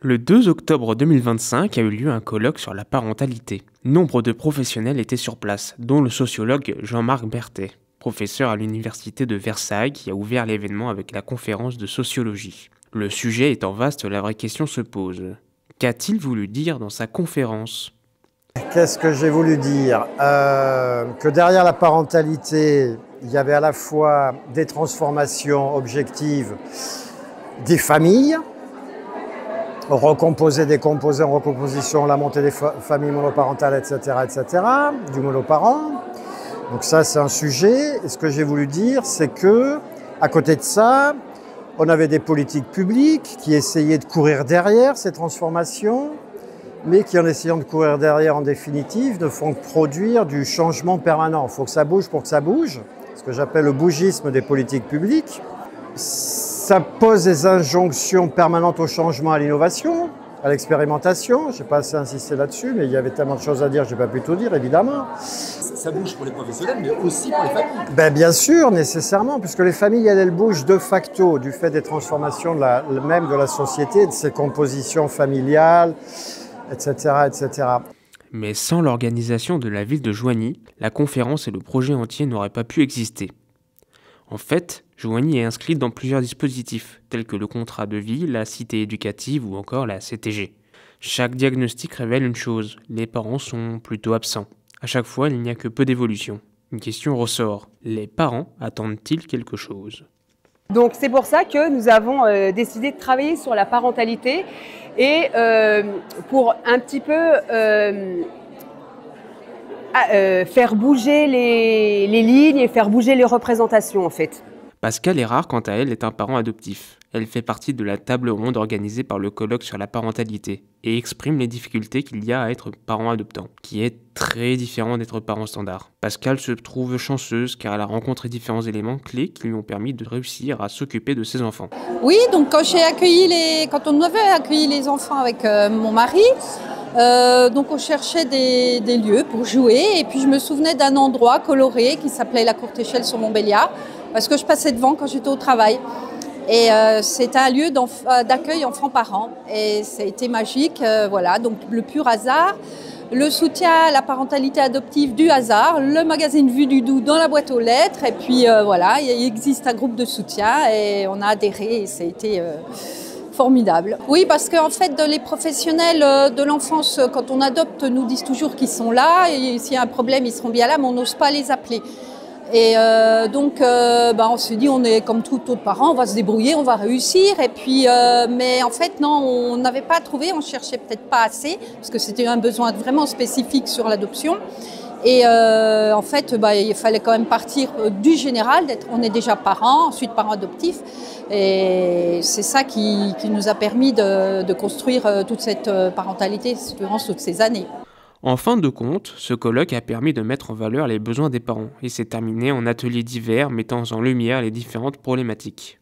Le 2 octobre 2025 a eu lieu un colloque sur la parentalité. Nombre de professionnels étaient sur place, dont le sociologue Jean-Marc Berthet, professeur à l'université de Versailles qui a ouvert l'événement avec la conférence de sociologie. Le sujet étant vaste, la vraie question se pose. Qu'a-t-il voulu dire dans sa conférence ? Qu'est-ce que j'ai voulu dire ? Que derrière la parentalité, il y avait à la fois des transformations objectives des familles, recomposer, décomposer en recomposition, la montée des familles monoparentales, etc., du monoparent. Donc ça, c'est un sujet. Et ce que j'ai voulu dire, c'est que, à côté de ça, on avait des politiques publiques qui essayaient de courir derrière ces transformations, mais qui, en essayant de courir derrière, en définitive, ne font que produire du changement permanent. Il faut que ça bouge pour que ça bouge, ce que j'appelle le bougisme des politiques publiques. Ça pose des injonctions permanentes au changement, à l'innovation, à l'expérimentation. Je n'ai pas assez insisté là-dessus, mais il y avait tellement de choses à dire, je n'ai pas pu tout dire, évidemment. Ça bouge pour les professionnels, mais aussi pour les familles. Bien sûr, nécessairement, puisque les familles, elles bougent de facto, du fait des transformations même de la société, de ses compositions familiales, etc. Mais sans l'organisation de la ville de Joigny, la conférence et le projet entier n'auraient pas pu exister. En fait, Joigny est inscrite dans plusieurs dispositifs, tels que le contrat de ville, la cité éducative ou encore la CTG. Chaque diagnostic révèle une chose, les parents sont plutôt absents. À chaque fois, il n'y a que peu d'évolution. Une question ressort, les parents attendent-ils quelque chose ? Donc c'est pour ça que nous avons décidé de travailler sur la parentalité et pour un petit peu faire bouger les lignes et faire bouger les représentations en fait. Pascal Erard, quant à elle, est un parent adoptif. Elle fait partie de la table ronde organisée par le colloque sur la parentalité et exprime les difficultés qu'il y a à être parent adoptant, qui est très différent d'être parent standard. Pascal se trouve chanceuse car elle a rencontré différents éléments clés qui lui ont permis de réussir à s'occuper de ses enfants. Oui, donc quand on avait accueilli les enfants avec mon mari, donc on cherchait des lieux pour jouer et puis je me souvenais d'un endroit coloré qui s'appelait la Courte Échelle sur Montbéliard parce que je passais devant quand j'étais au travail. Et c'est un lieu d'accueil enfants-parents et ça a été magique, voilà, donc le pur hasard, le soutien à la parentalité adoptive du hasard, le magazine Vue du Doubs dans la boîte aux lettres et puis voilà, il existe un groupe de soutien et on a adhéré et ça a été formidable. Oui, parce qu'en fait, les professionnels de l'enfance, quand on adopte, nous disent toujours qu'ils sont là et s'il y a un problème, ils seront bien là, mais on n'ose pas les appeler. Et donc, on s'est dit, on est comme tout autre parent, on va se débrouiller, on va réussir. Et puis, mais en fait, non, on n'avait pas trouvé, on cherchait peut-être pas assez, parce que c'était un besoin vraiment spécifique sur l'adoption. Et en fait, il fallait quand même partir du général, on est déjà parents, ensuite parents adoptifs. Et c'est ça qui nous a permis de construire toute cette parentalité durant toutes ces années. En fin de compte, ce colloque a permis de mettre en valeur les besoins des parents et s'est terminé en ateliers divers mettant en lumière les différentes problématiques.